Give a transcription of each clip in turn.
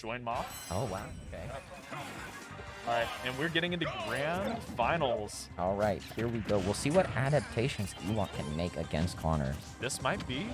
join Moth. Oh, wow. Okay. All right, and we're getting into grand finals. All right, here we go. We'll see what adaptations Ewok can make against Connor. This might be,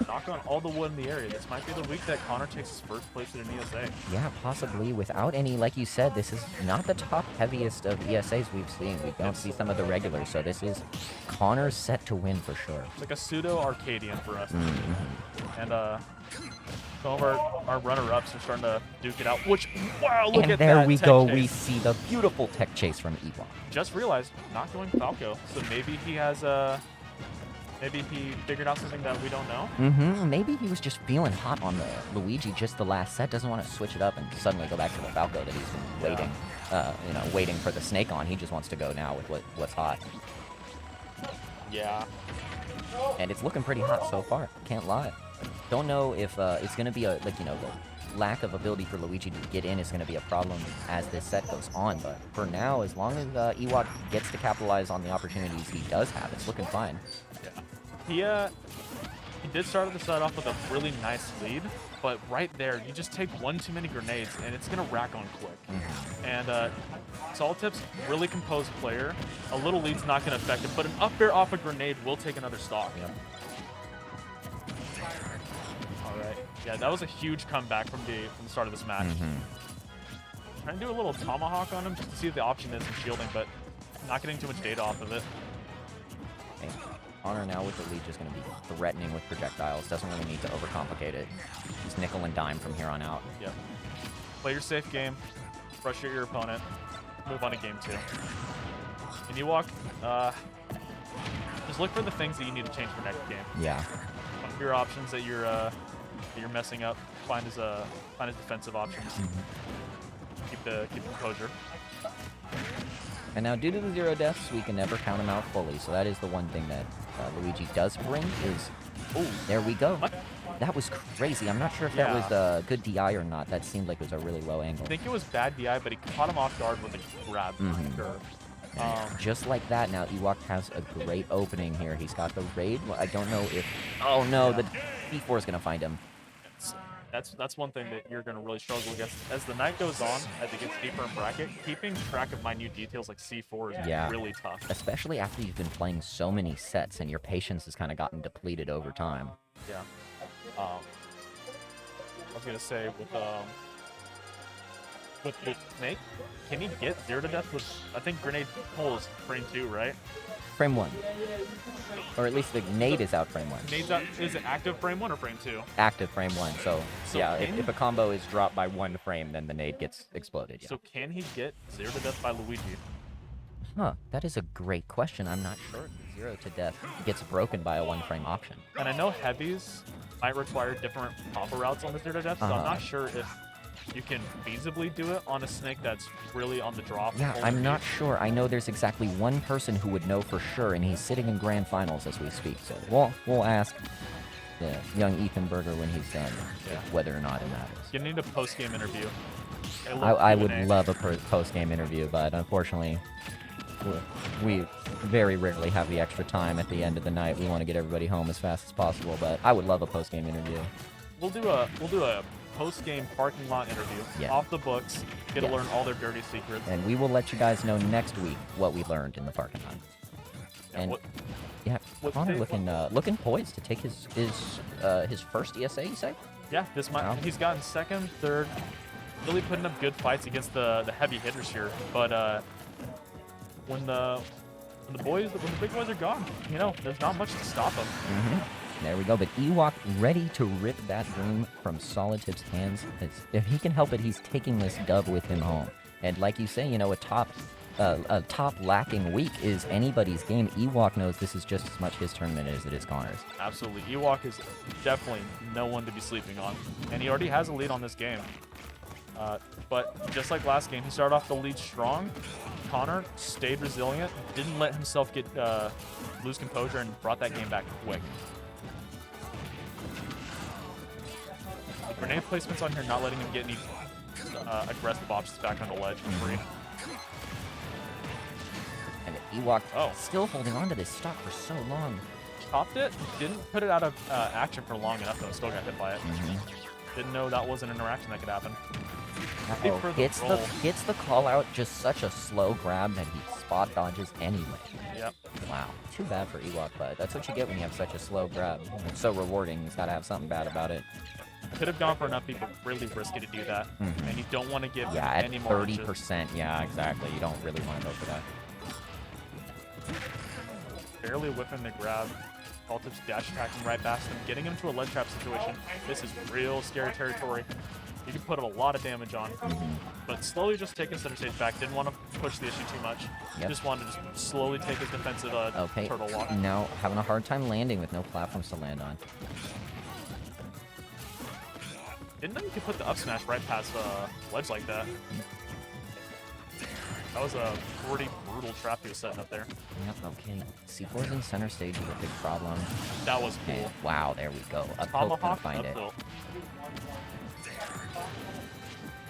knock on all the wood in the area, this might be the week that Connor takes his first place in an ESA. Yeah, possibly without any, like you said, this is not the top heaviest of ESAs we've seen. We don't see some of the regulars, so this is Connor's set to win for sure. It's like a pseudo-Arcadian for us. Mm-hmm. And some of our runner-ups are starting to duke it out, which, wow, look and at there that we tech go. chase. We see the beautiful tech chase from Ewok. Just realized, not going Falco, so maybe he has maybe he figured out something that we don't know. Mm-hmm. Maybe he was just feeling hot on the Luigi just the last set. Doesn't want to switch it up and suddenly go back to the Falco that he's been waiting, waiting for the snake on. He just wants to go now with what's hot. Yeah. And it's looking pretty hot so far. Can't lie. Don't know if it's going to be the lack of ability for Luigi to get in is going to be a problem as this set goes on. But for now, as long as Ewok gets to capitalize on the opportunities he does have, it's looking fine. Yeah. He did start the set off with a really nice lead, but right there, you just take one too many grenades, and it's going to rack on quick. Mm-hmm. And SolidTips, really composed player. A little lead's not going to affect it, but an up air off a grenade will take another stock. Yep. All right. Yeah, that was a huge comeback from the start of this match. Mm-hmm. Trying to do a little tomahawk on him just to see what the option is in shielding, but not getting too much data off of it. Okay. Connor now with the lead just going to be threatening with projectiles. Doesn't really need to overcomplicate it. He's nickel and dime from here on out. Yep. Play your safe game. Frustrate your opponent. Move on to game 2. And Ewok, just look for the things that you need to change for next game. Yeah. One of your options that you're messing up, find his defensive options. Mm-hmm. Keep the composure. And now, due to the 0 deaths, we can never count him out fully. So that is the one thing that Luigi does bring is, oh, there we go. What? That was crazy. I'm not sure if that was good DI or not. That seemed like it was a really low angle. I think it was bad DI, but he caught him off guard with a grab. Mm-hmm. Sure. Just like that, now Ewok has a great opening here. He's got the raid. Well, I don't know if... Oh, no, the D4 is going to find him. That's one thing that you're going to really struggle against. As the night goes on, as it gets deeper in bracket, keeping track of minute details like C4 is really tough. Especially after you've been playing so many sets and your patience has kind of gotten depleted over time. Yeah. I was going to say, with Snake, can he get 0 to death with, I think grenade pull is frame 2, right? Frame 1. Or at least the nade is out frame 1. Nade's out, is it active frame 1 or frame 2? Active frame 1. So yeah, if a combo is dropped by 1 frame, then the nade gets exploded. Yeah. So can he get 0 to death by Luigi? Huh, that is a great question. I'm not sure if 0 to death gets broken by a 1 frame option. And I know heavies might require different combo routes on the 0 to death, so I'm not sure if you can feasibly do it on a snake that's really on the drop. Yeah, I'm not sure. I know there's exactly one person who would know for sure, and he's sitting in grand finals as we speak. So we'll ask the young Ethan Berger when he's done whether or not it matters. You need a post-game interview. I would love a post-game interview, but unfortunately, we very rarely have the extra time at the end of the night. We want to get everybody home as fast as possible, but I would love a post-game interview. We'll do a post-game parking lot interview off the books. Get to learn all their dirty secrets. And we will let you guys know next week what we learned in the parking lot. And Connor looking poised to take his first ESA, you say? Yeah, he's gotten second, third, really putting up good fights against the heavy hitters here. But when the big boys are gone, there's not much to stop them. Mm-hmm. There we go, but Ewok ready to rip that dream from SolidTips' hands. If he can help it, he's taking this dub with him home. And like you say, a top lacking week is anybody's game. Ewok knows this is just as much his tournament as it is Connor's. Absolutely. Ewok is definitely no one to be sleeping on. And he already has a lead on this game. But just like last game, he started off the lead strong. Connor stayed resilient, didn't let himself lose composure, and brought that game back quick. Grenade placements on here, not letting him get any aggressive options back on the ledge for free. And Ewok still holding on to this stock for so long. Chopped it, didn't put it out of action for long enough, though. Still got hit by it. Didn't know that was an interaction that could happen. Uh-oh. Gets the call out, just such a slow grab that he spot dodges anyway. Yep. Wow. Too bad for Ewok, but that's what you get when you have such a slow grab. It's so rewarding. He's got to have something bad about it. Could have gone for an up B, but really risky to do that. And you don't want to give any more 30%. Yeah, exactly. You don't really want to go for that. Barely whiffing the grab. SolidTips dash attacking right past him, getting him to a ledge trap situation. This is real scary territory. You can put a lot of damage on. But slowly just taking center stage back. Didn't want to push the issue too much. Just wanted to just slowly take his defensive turtle walk. Now having a hard time landing with no platforms to land on. Didn't know you could put the up smash right past ledge like that. That was a pretty brutal trap he was setting up there. Yep, okay. C4's in center stage is a big problem. That was cool. And, wow, there we go. Up tilt gonna find it.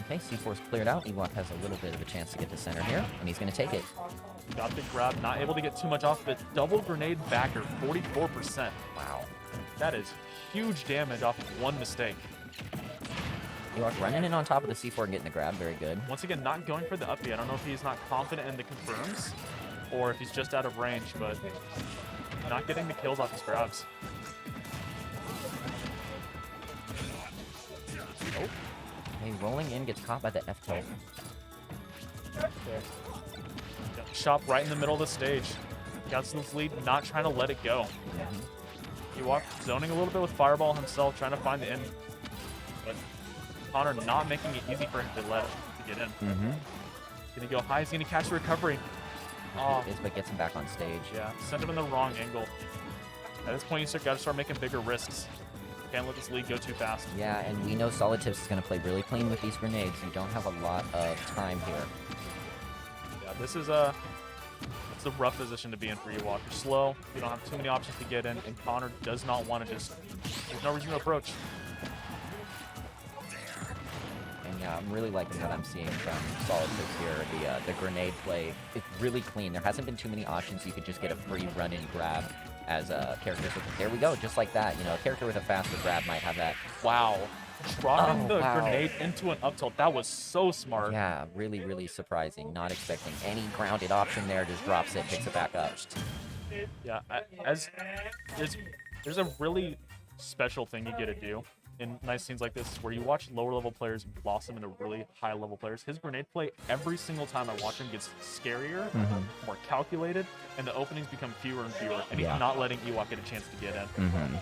Okay, C4's cleared out. Ewok has a little bit of a chance to get to center here, and he's going to take it. Got the grab, not able to get too much off, but double grenade backer, 44%. Wow. That is huge damage off of one mistake. Ewok running in on top of the C4 and getting the grab, very good. Once again, not going for the up B. I don't know if he's not confident in the confirms, or if he's just out of range, but not getting the kills off his grabs. Nope. Hey, rolling in, gets caught by the F tilt. Shop right in the middle of the stage. Got this lead, not trying to let it go. Ewok zoning a little bit with Fireball himself, trying to find the end. But Connor not making it easy for him to get in. Gonna go high, he's gonna catch the recovery. Is, but gets him back on stage. Yeah, sent him in the wrong angle. At this point, you gotta start making bigger risks. Can't let this lead go too fast. Yeah, and we know SolidTips is going to play really clean with these grenades. You don't have a lot of time here. Yeah, this is it's a rough position to be in for Ewok. You're slow, you don't have too many options to get in, and Connor does not want to just... There's no reason to approach. And yeah, I'm really liking what I'm seeing from SolidTips here. The grenade play, it's really clean. There hasn't been too many options. You could just get a free run-in grab as characters. There we go, just like that. You know, a character with a faster grab might have that. Wow. Dropping the grenade into an up tilt. That was so smart. Yeah, really, really surprising. Not expecting any grounded option there. Just drops it, picks it back up. Yeah, there's a really special thing you get to do in nice scenes like this where you watch lower level players blossom into really high level players. His grenade play, every single time I watch him, gets scarier, more calculated, and the openings become fewer and fewer, and he's not letting Ewok get a chance to get in.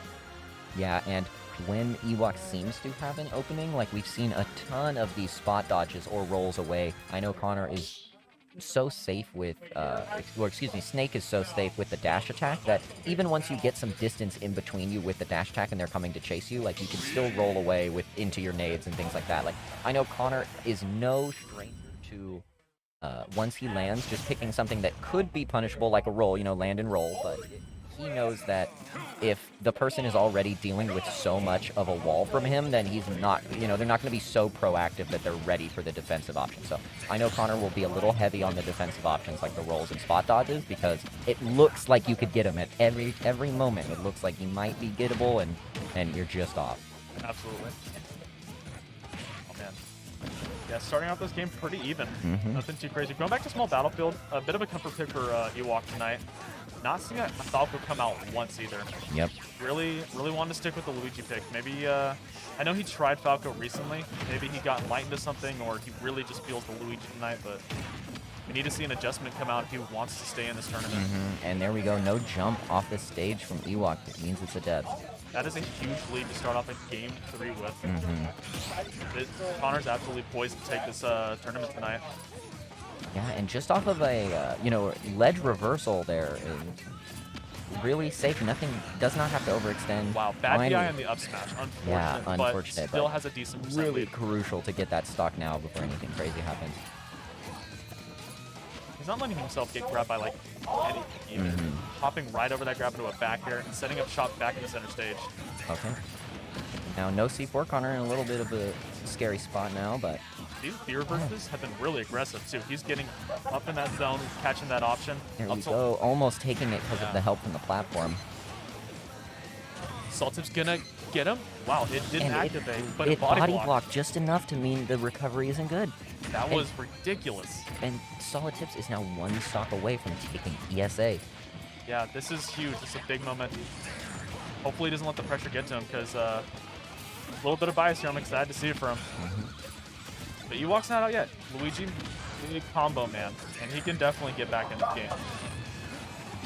Yeah, and when Ewok seems to have an opening, like we've seen a ton of these spot dodges or rolls away. I know Connor is so safe with, Snake is so safe with the dash attack that even once you get some distance in between you with the dash attack and they're coming to chase you, like you can still roll away into your nades and things like that. Like, I know Connor is no stranger to, once he lands, just picking something that could be punishable, like a roll, you know, land and roll, but he knows that if the person is already dealing with so much of a wall from him, then he's not, you know, they're not going to be so proactive that they're ready for the defensive option. So I know Connor will be a little heavy on the defensive options like the rolls and spot dodges because it looks like you could get him at every moment. It looks like he might be gettable and you're just off. Absolutely. Oh, man. Yeah, starting out this game pretty even. Nothing too crazy. Going back to small battlefield, a bit of a comfort pick for Ewok tonight. Not seeing a Falco come out once either. Yep. Really wanted to stick with the Luigi pick. Maybe, I know he tried Falco recently. Maybe he got light into something, or he really just feels the Luigi tonight, but we need to see an adjustment come out if he wants to stay in this tournament. And there we go. No jump off the stage from Ewok. It means it's a dub. That is a huge lead to start off in Game 3 with. Connor's absolutely poised to take this tournament tonight. Yeah, and just off of a, ledge reversal there is really safe. Nothing, does not have to overextend. Wow, bad PI on the up smash. Unfortunate, but still has a decent percent really lead. Crucial to get that stock now before anything crazy happens. He's not letting himself get grabbed by, like, anything. Hopping right over that grab into a back air and setting up shop back in the center stage. Okay. Now, no C4. Connor in a little bit of a scary spot now, but... These fear reverses have been really aggressive, too. He's getting up in that zone, catching that option. There we go. Almost taking it because of the help from the platform. SolidTips gonna get him? Wow, it didn't And activate, but it it body blocked. blocked just enough to mean the recovery isn't good. That was ridiculous. And SolidTips is now one stock away from taking ESA. Yeah, this is huge. This is a big moment. Hopefully he doesn't let the pressure get to him, because a little bit of bias here. I'm excited to see it for him. But Ewok's not out yet. Luigi, big combo man, and he can definitely get back in this game.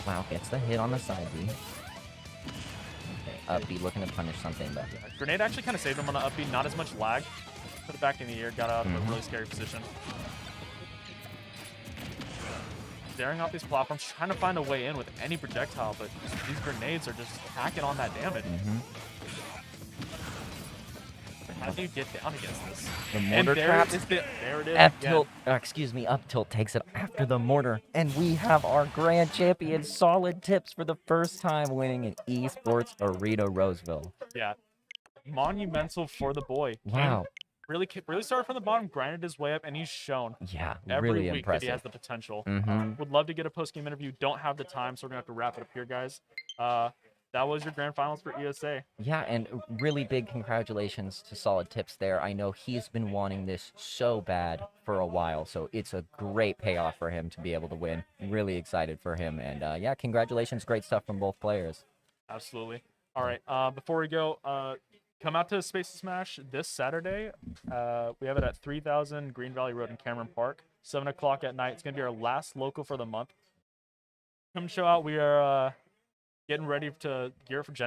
Wow, gets the hit on the side B. Okay, up B looking to punish something, but Grenade actually kind of saved him on the up B. Not as much lag. Put it back in the air, got out of a really scary position. Daring off these platforms, trying to find a way in with any projectile, but these grenades are just packing on that damage. How do you get down against this? the mortar trap. There it is. F again. tilt, excuse me, up tilt takes it after the mortar, and we have our grand champion SolidTips for the first time winning an Esports Arena Roseville. Yeah, monumental for the boy. Wow. Really started from the bottom, grinded his way up, and he's shown Yeah, every really week that he has impressive. the potential. Mhm. Would love to get a post-game interview. Don't have the time, so we're gonna have to wrap it up here, guys. That was your grand finals for ESA. Yeah, and really big congratulations to SolidTips there. I know he's been wanting this so bad for a while, so it's a great payoff for him to be able to win. Really excited for him, and yeah, congratulations. Great stuff from both players. Absolutely. All right. Before we go, come out to Space to Smash this Saturday. We have it at 3000 Green Valley Road in Cameron Park, 7 o'clock at night. It's gonna be our last local for the month. Come show out. We are getting ready to gear up for Genesis.